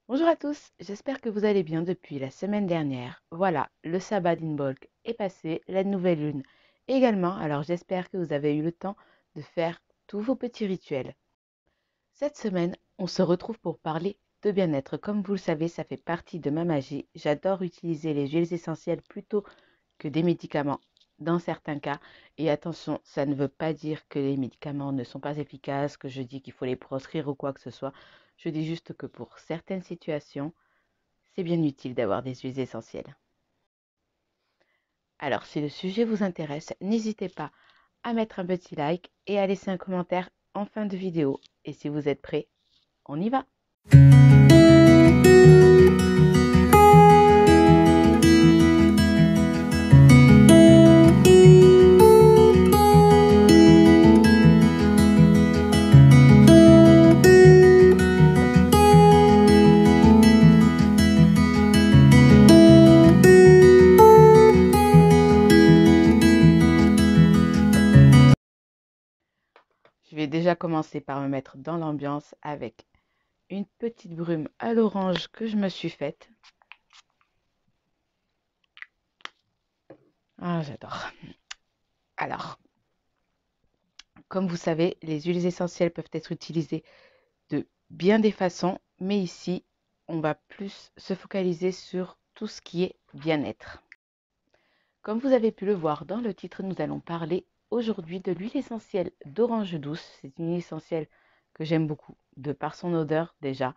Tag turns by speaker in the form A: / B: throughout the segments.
A: Bonjour à tous, j'espère que vous allez bien depuis la semaine dernière. Voilà, le sabbat d'Inbolg est passé, la nouvelle lune également, alors j'espère que vous avez eu le temps de faire tous vos petits rituels. Cette semaine, on se retrouve pour parler de bien-être. Comme vous le savez, ça fait partie de ma magie. J'adore utiliser les huiles essentielles plutôt que des médicaments dans certains cas. Et attention, ça ne veut pas dire que les médicaments ne sont pas efficaces, que je dis qu'il faut les proscrire ou quoi que ce soit. Je dis juste que pour certaines situations, c'est bien utile d'avoir des huiles essentielles. Alors, si le sujet vous intéresse, n'hésitez pas à mettre un petit like et à laisser un commentaire en fin de vidéo. Et si vous êtes prêts, on y va! Je vais déjà commencer par me mettre dans l'ambiance avec une petite brume à l'orange que je me suis faite. Ah, j'adore. Alors, comme vous savez, les huiles essentielles peuvent être utilisées de bien des façons, mais ici, on va plus se focaliser sur tout ce qui est bien-être. Comme vous avez pu le voir dans le titre, nous allons parler aujourd'hui de l'huile essentielle d'orange douce. C'est une huile essentielle que j'aime beaucoup, de par son odeur déjà,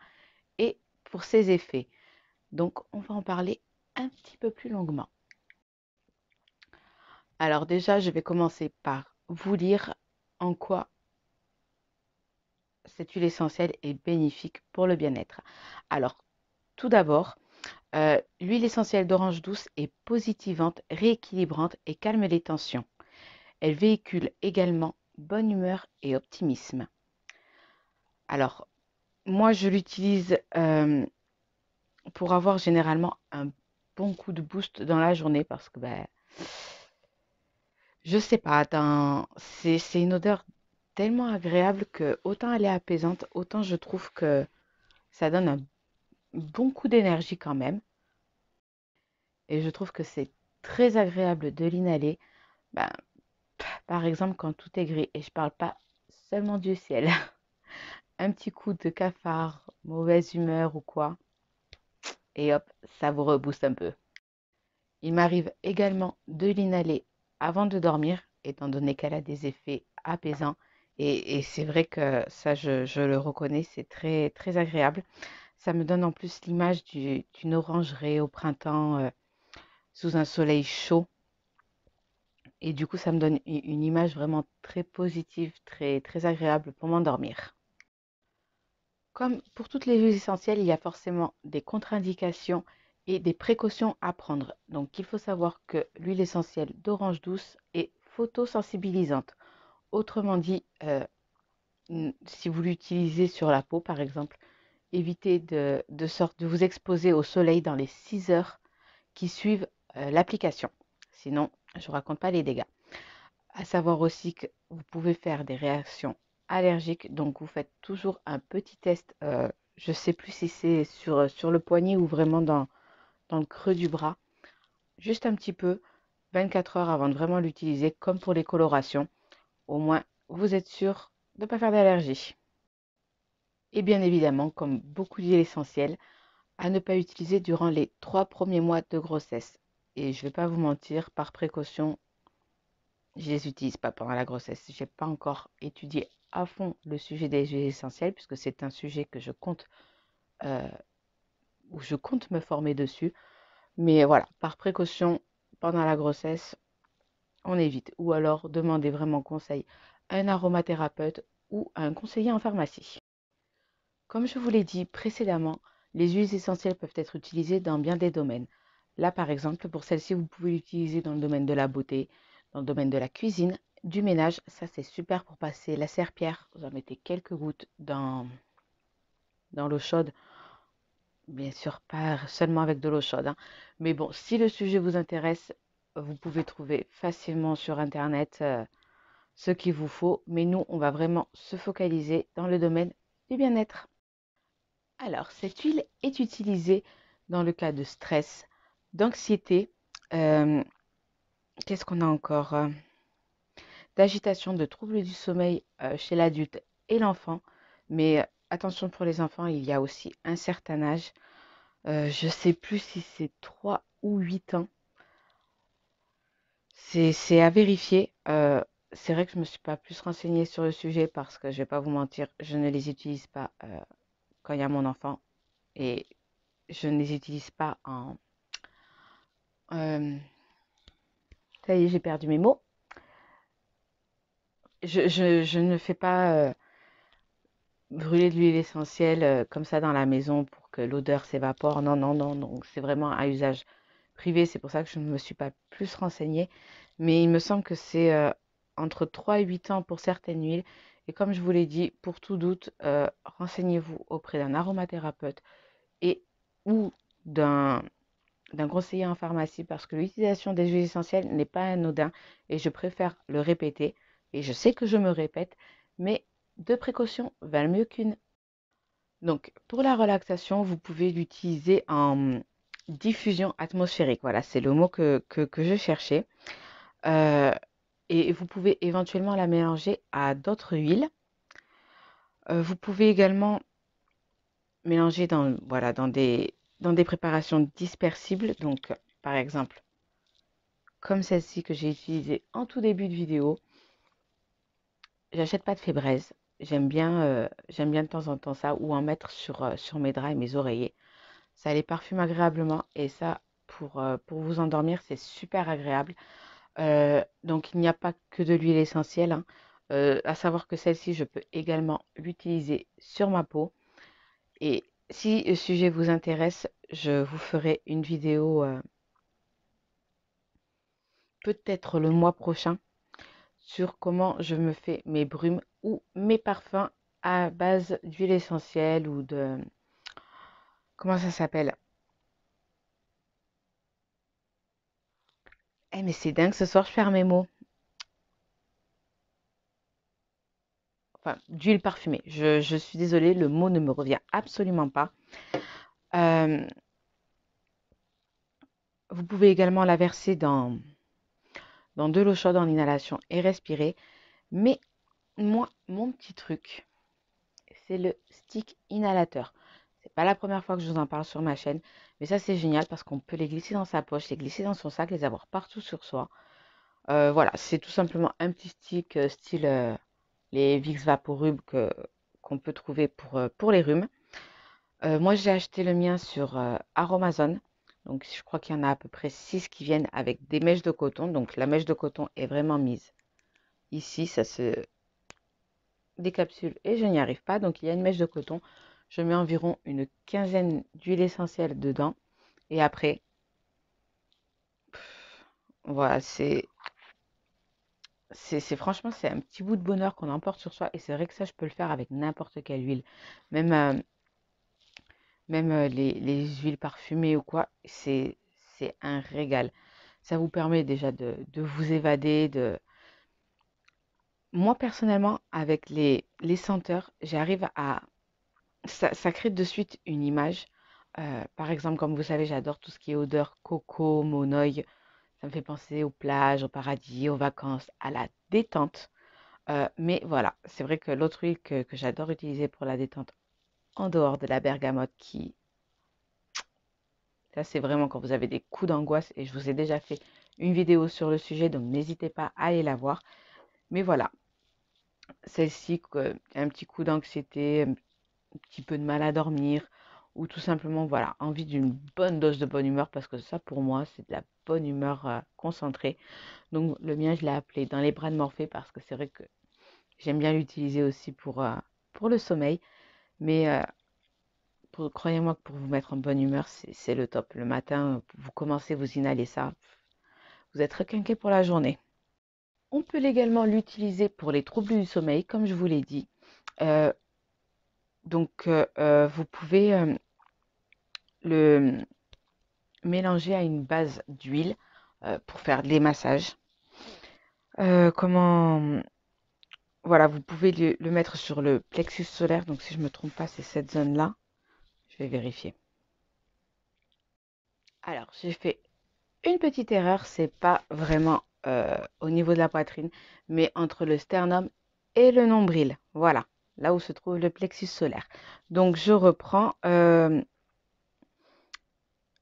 A: et pour ses effets. Donc, on va en parler un petit peu plus longuement. Alors déjà, je vais commencer par vous lire en quoi cette huile essentielle est bénéfique pour le bien-être. Alors, tout d'abord, l'huile essentielle d'orange douce est positivante, rééquilibrante et calme les tensions. Elle véhicule également bonne humeur et optimisme. Alors, moi, je l'utilise pour avoir généralement un bon coup de boost dans la journée parce que, je sais pas, c'est une odeur tellement agréable que autant elle est apaisante, autant je trouve que ça donne un bon coup d'énergie quand même. Et je trouve que c'est très agréable de l'inhaler. Ben, par exemple, quand tout est gris, et je parle pas seulement du ciel, un petit coup de cafard, mauvaise humeur ou quoi, et hop, ça vous rebooste un peu. Il m'arrive également de l'inhaler avant de dormir, étant donné qu'elle a des effets apaisants. Et c'est vrai que ça, je le reconnais, c'est très, très agréable. Ça me donne en plus l'image d'une orangerie au printemps sous un soleil chaud. Et du coup, ça me donne une image vraiment très positive, très, très agréable pour m'endormir. Comme pour toutes les huiles essentielles, il y a forcément des contre-indications et des précautions à prendre. Donc, il faut savoir que l'huile essentielle d'orange douce est photosensibilisante. Autrement dit, si vous l'utilisez sur la peau, par exemple, évitez de vous exposer au soleil dans les 6 heures qui suivent l'application. Sinon, je ne vous raconte pas les dégâts. À savoir aussi que vous pouvez faire des réactions allergiques, donc vous faites toujours un petit test. Je ne sais plus si c'est sur le poignet ou vraiment dans le creux du bras. Juste un petit peu, 24 heures avant de vraiment l'utiliser, comme pour les colorations. Au moins, vous êtes sûr de ne pas faire d'allergie. Et bien évidemment, comme beaucoup d'huiles essentielles, à ne pas utiliser durant les 3 premiers mois de grossesse. Et je ne vais pas vous mentir, par précaution, je ne les utilise pas pendant la grossesse. Je n'ai pas encore étudié à fond le sujet des huiles essentielles, puisque c'est un sujet que euh, où je compte me former dessus. Mais voilà, par précaution, pendant la grossesse, on évite. Ou alors demandez vraiment conseil à un aromathérapeute ou à un conseiller en pharmacie. Comme je vous l'ai dit précédemment, les huiles essentielles peuvent être utilisées dans bien des domaines. Là, par exemple, pour celle-ci, vous pouvez l'utiliser dans le domaine de la beauté, dans le domaine de la cuisine, du ménage. Ça, c'est super pour passer la serpillière. Vous en mettez quelques gouttes dans l'eau chaude. Bien sûr, pas seulement avec de l'eau chaude, hein. Mais bon, si le sujet vous intéresse, vous pouvez trouver facilement sur Internet ce qu'il vous faut. Mais nous, on va vraiment se focaliser dans le domaine du bien-être. Alors, cette huile est utilisée dans le cas de stress, d'anxiété, euh, qu'est-ce qu'on a encore? D'agitation, de troubles du sommeil chez l'adulte et l'enfant. Mais attention pour les enfants, il y a aussi un certain âge. Je ne sais plus si c'est 3 ou 8 ans. C'est à vérifier. C'est vrai que je ne me suis pas plus renseignée sur le sujet parce que je vais pas vous mentir, je ne les utilise pas quand il y a mon enfant et je ne les utilise pas en... euh, ça y est, j'ai perdu mes mots. Je ne fais pas brûler de l'huile essentielle comme ça dans la maison pour que l'odeur s'évapore. Non, non, non, non. C'est vraiment un usage privé. C'est pour ça que je ne me suis pas plus renseignée. Mais il me semble que c'est entre 3 et 8 ans pour certaines huiles. Et comme je vous l'ai dit, pour tout doute, renseignez-vous auprès d'un aromathérapeute et ou d'un conseiller en pharmacie parce que l'utilisation des huiles essentielles n'est pas anodin et je préfère le répéter. Et je sais que je me répète, mais deux précautions valent mieux qu'une. Donc, pour la relaxation, vous pouvez l'utiliser en diffusion atmosphérique. Voilà, c'est le mot que je cherchais. Euh, et vous pouvez éventuellement la mélanger à d'autres huiles. Vous pouvez également mélanger voilà, dans des préparations dispersibles. Donc, par exemple, comme celle-ci que j'ai utilisée en tout début de vidéo. J'achète pas de fébraise. J'aime bien de temps en temps ça ou en mettre sur mes draps et mes oreillers. Ça les parfume agréablement et ça, pour vous endormir, c'est super agréable. Donc, il n'y a pas que de l'huile essentielle, hein. À savoir que celle-ci, je peux également l'utiliser sur ma peau. Et si le sujet vous intéresse, je vous ferai une vidéo peut-être le mois prochain sur comment je me fais mes brumes ou mes parfums à base d'huile essentielle ou de... Comment ça s'appelle? Eh mais c'est dingue, ce soir je perds mes mots. Enfin, d'huile parfumée. Je suis désolée, le mot ne me revient absolument pas. Euh, Vous pouvez également la verser dans de l'eau chaude en inhalation et respirer. Mais moi, mon petit truc, c'est le stick inhalateur. C'est pas la première fois que je vous en parle sur ma chaîne, mais ça c'est génial parce qu'on peut les glisser dans sa poche, les glisser dans son sac, les avoir partout sur soi. Voilà, c'est tout simplement un petit stick style les Vicks Vaporub qu'on peut trouver pour les rhumes. Moi, j'ai acheté le mien sur Aromazone. Donc, je crois qu'il y en a à peu près 6 qui viennent avec des mèches de coton. Donc, la mèche de coton est vraiment mise ici. Ça se décapsule et je n'y arrive pas. Donc, il y a une mèche de coton. Je mets environ une quinzaine d'huiles essentielles dedans. Et après, voilà, franchement, c'est un petit bout de bonheur qu'on emporte sur soi. Et c'est vrai que ça, je peux le faire avec n'importe quelle huile. Même, les huiles parfumées ou quoi, c'est un régal. Ça vous permet déjà de vous évader. Moi, personnellement, avec les senteurs, j'arrive à... Ça crée de suite une image. Par exemple, comme vous savez, j'adore tout ce qui est odeur coco, monoï. Ça me fait penser aux plages, au paradis, aux vacances, à la détente. Mais voilà, c'est vrai que l'autre huile que j'adore utiliser pour la détente, en dehors de la bergamote, ça c'est vraiment quand vous avez des coups d'angoisse, et je vous ai déjà fait une vidéo sur le sujet, donc n'hésitez pas à aller la voir. Mais voilà, celle-ci, un petit coup d'anxiété, un petit peu de mal à dormir, ou tout simplement, voilà, envie d'une bonne dose de bonne humeur, parce que ça pour moi, c'est de la bonne humeur concentrée. Donc le mien, je l'ai appelé dans les bras de Morphée, parce que c'est vrai que j'aime bien l'utiliser aussi pour le sommeil. Mais croyez-moi que pour vous mettre en bonne humeur, c'est le top. Le matin, vous commencez, vous inhalez ça, vous êtes requinqué pour la journée. On peut également l'utiliser pour les troubles du sommeil, comme je vous l'ai dit. Euh, vous pouvez le mélanger à une base d'huile pour faire des massages. Comment Voilà, vous pouvez le mettre sur le plexus solaire. Donc, si je ne me trompe pas, c'est cette zone-là. vais vérifier. Alors, j'ai fait une petite erreur, c'est pas vraiment au niveau de la poitrine, mais entre le sternum et le nombril. Voilà, là où se trouve le plexus solaire. Donc, je reprends.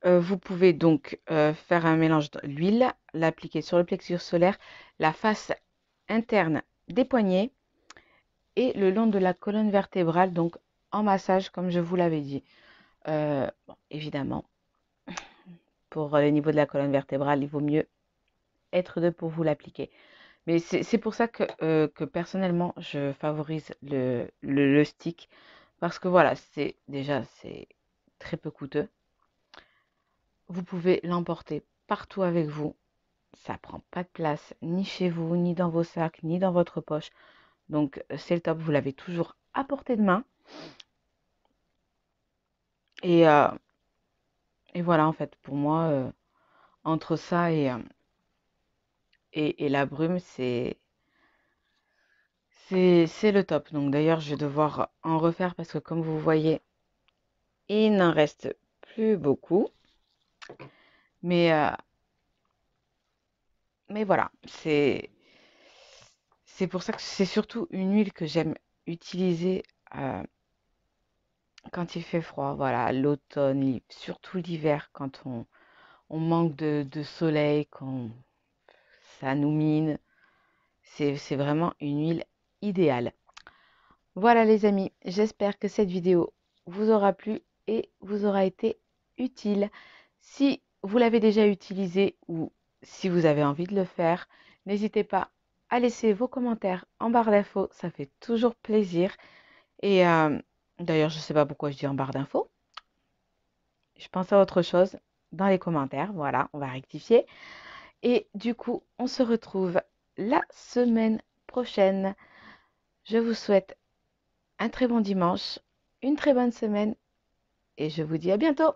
A: Vous pouvez donc faire un mélange de l'huile, l'appliquer sur le plexus solaire, la face interne des poignets et le long de la colonne vertébrale, donc en massage, comme je vous l'avais dit. Bon, évidemment, pour le niveau de la colonne vertébrale, il vaut mieux être deux pour vous l'appliquer. Mais c'est pour ça que personnellement, je favorise le stick. Parce que voilà, c'est très peu coûteux. Vous pouvez l'emporter partout avec vous. Ça prend pas de place ni chez vous, ni dans vos sacs, ni dans votre poche. Donc c'est le top, vous l'avez toujours à portée de main. Et, euh, et voilà, en fait, pour moi, entre ça et la brume, c'est le top. Donc d'ailleurs, je vais devoir en refaire parce que comme vous voyez, il n'en reste plus beaucoup. Mais, euh, mais voilà, c'est pour ça que c'est surtout une huile que j'aime utiliser euh, quand il fait froid. Voilà, l'automne, surtout l'hiver, quand on manque de soleil, quand ça nous mine. C'est vraiment une huile idéale. Voilà les amis, j'espère que cette vidéo vous aura plu et vous aura été utile. Si vous l'avez déjà utilisé ou si vous avez envie de le faire, n'hésitez pas à laisser vos commentaires en barre d'infos, ça fait toujours plaisir. Et d'ailleurs, je ne sais pas pourquoi je dis en barre d'infos, je pense à autre chose dans les commentaires, voilà, on va rectifier. Et du coup, on se retrouve la semaine prochaine. Je vous souhaite un très bon dimanche, une très bonne semaine et je vous dis à bientôt.